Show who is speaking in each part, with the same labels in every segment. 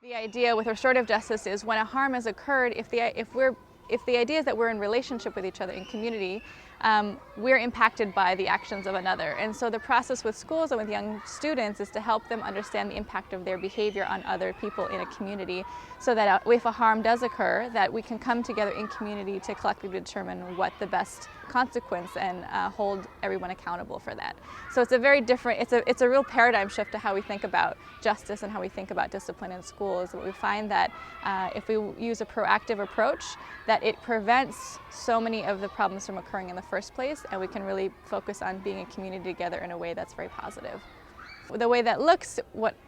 Speaker 1: The idea with restorative justice is when a harm has occurred, if the idea is that we're in relationship with each other in community, we're impacted by the actions of another. And so the process with schools and with young students is to help them understand the impact of their behavior on other people in a community, so that if a harm does occur, that we can come together in community to collectively determine what the best consequence and hold everyone accountable for that. So it's a very different, it's a real paradigm shift to how we think about justice and how we think about discipline in schools. But we find that if we use a proactive approach, that it prevents so many of the problems from occurring in the first place, and we can really focus on being a community together in a way that's very positive. The way that looks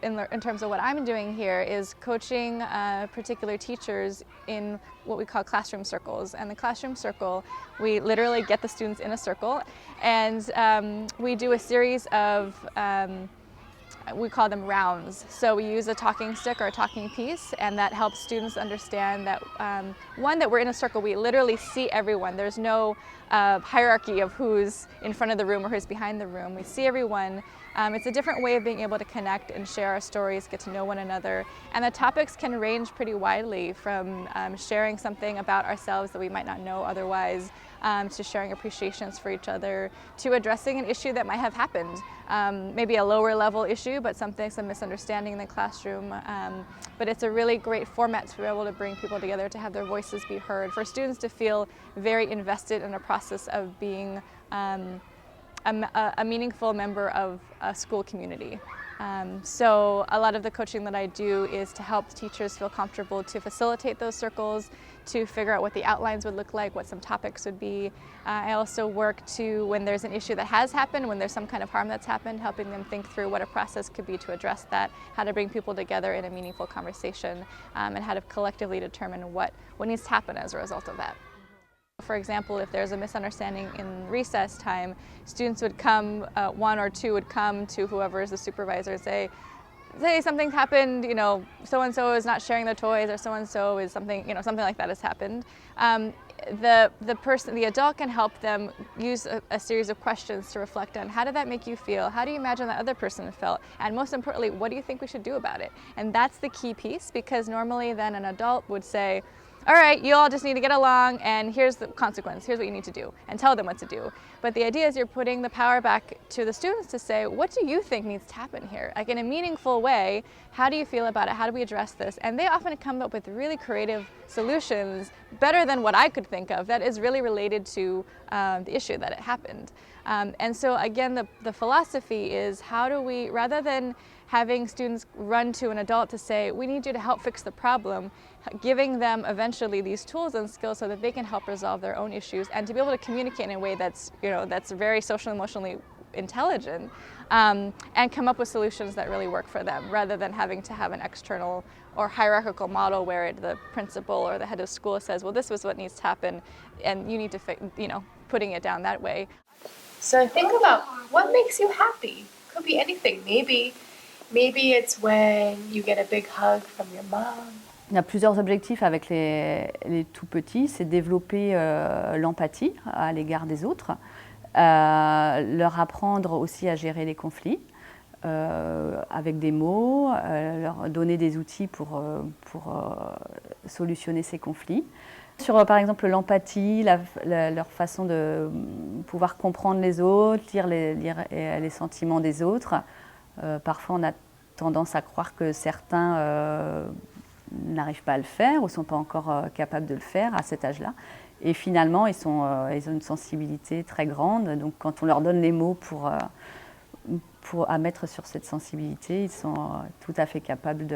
Speaker 1: in terms of what I'm doing here is coaching particular teachers in what we call classroom circles. And the classroom circle, we literally get the students in a circle, and we do a series of we call them rounds. So we use a talking stick or a talking piece, and that helps students understand that, one, that we're in a circle. We literally see everyone. There's no hierarchy of who's in front of the room or who's behind the room. We see everyone. It's a different way of being able to connect and share our stories, get to know one another. And the topics can range pretty widely, from sharing something about ourselves that we might not know otherwise, to sharing appreciations for each other, to addressing an issue that might have happened. Maybe a lower level issue, but some misunderstanding in the classroom. But it's a really great format to be able to bring people together, to have their voices be heard, for students to feel very invested in a process of being a meaningful member of a school community. So a lot of the coaching that I do is to help teachers feel comfortable to facilitate those circles, to figure out what the outlines would look like, what some topics would be. I also work to, when there's an issue that has happened, when there's some kind of harm that's happened, helping them think through what a process could be to address that, how to bring people together in a meaningful conversation, and how to collectively determine what needs to happen as a result of that. For example, if there's a misunderstanding in recess time, students would come, one or two would come to whoever is the supervisor, say something's happened, so-and-so is not sharing their toys, or so-and-so is something like that has happened. The adult can help them use a series of questions to reflect on, how did that make you feel? How do you imagine that other person felt? And most importantly, what do you think we should do about it? And that's the key piece, because normally then an adult would say, all right, you all just need to get along, and here's the consequence, here's what you need to do, and tell them what to do. But the idea is you're putting the power back to the students to say, what do you think needs to happen here? Like, in a meaningful way, how do you feel about it? How do we address this? And they often come up with really creative solutions, better than what I could think of, that is really related to the issue that it happened. And so again, the philosophy is, how do we, rather than having students run to an adult to say, we need you to help fix the problem, giving them eventually these tools and skills so that they can help resolve their own issues, and to be able to communicate in a way that's, that's very social and emotionally intelligent, and come up with solutions that really work for them, rather than having to have an external or hierarchical model where the principal or the head of school says, well, this was what needs to happen, and you need to, putting it down that way.
Speaker 2: So think about what makes you happy. Could be anything. Maybe it's when you get a big hug from your mom.
Speaker 3: Il y a plusieurs objectifs avec les tout petits, c'est développer l'empathie à l'égard des autres, leur apprendre aussi à gérer les conflits avec des mots, leur donner des outils pour solutionner ces conflits. Sur par exemple l'empathie, leur façon de pouvoir comprendre les autres, lire les sentiments des autres. Parfois on a tendance à croire que certains n'arrivent pas à le faire ou ne sont pas encore capables de le faire à cet âge-là. Et finalement, ils ont une sensibilité très grande. Donc quand on leur donne les mots à mettre sur cette sensibilité, ils sont tout à fait capables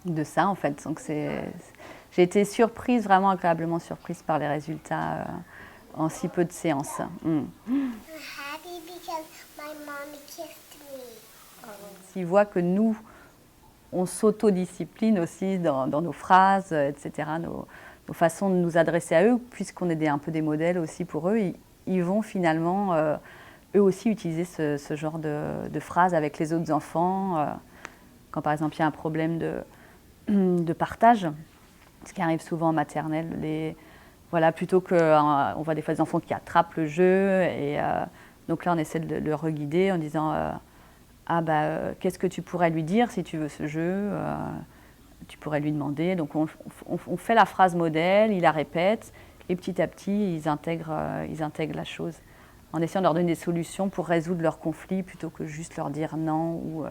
Speaker 3: de ça, en fait. Donc j'ai été surprise, vraiment agréablement surprise par les résultats en si peu de séances. S'ils voient que nous, on s'autodiscipline aussi dans nos phrases, etc., nos façons de nous adresser à eux, puisqu'on est un peu des modèles aussi pour eux, ils vont finalement, eux aussi, utiliser ce genre de phrases avec les autres enfants. Quand par exemple il y a un problème de partage, ce qui arrive souvent en maternelle, plutôt qu'on voit des fois des enfants qui attrapent le jeu, et donc là on essaie de le reguider en disant qu'est-ce que tu pourrais lui dire si tu veux ce jeu, tu pourrais lui demander. Donc on fait la phrase modèle, ils la répètent, et petit à petit, ils intègrent la chose, en essayant de leur donner des solutions pour résoudre leurs conflits, plutôt que juste leur dire non ou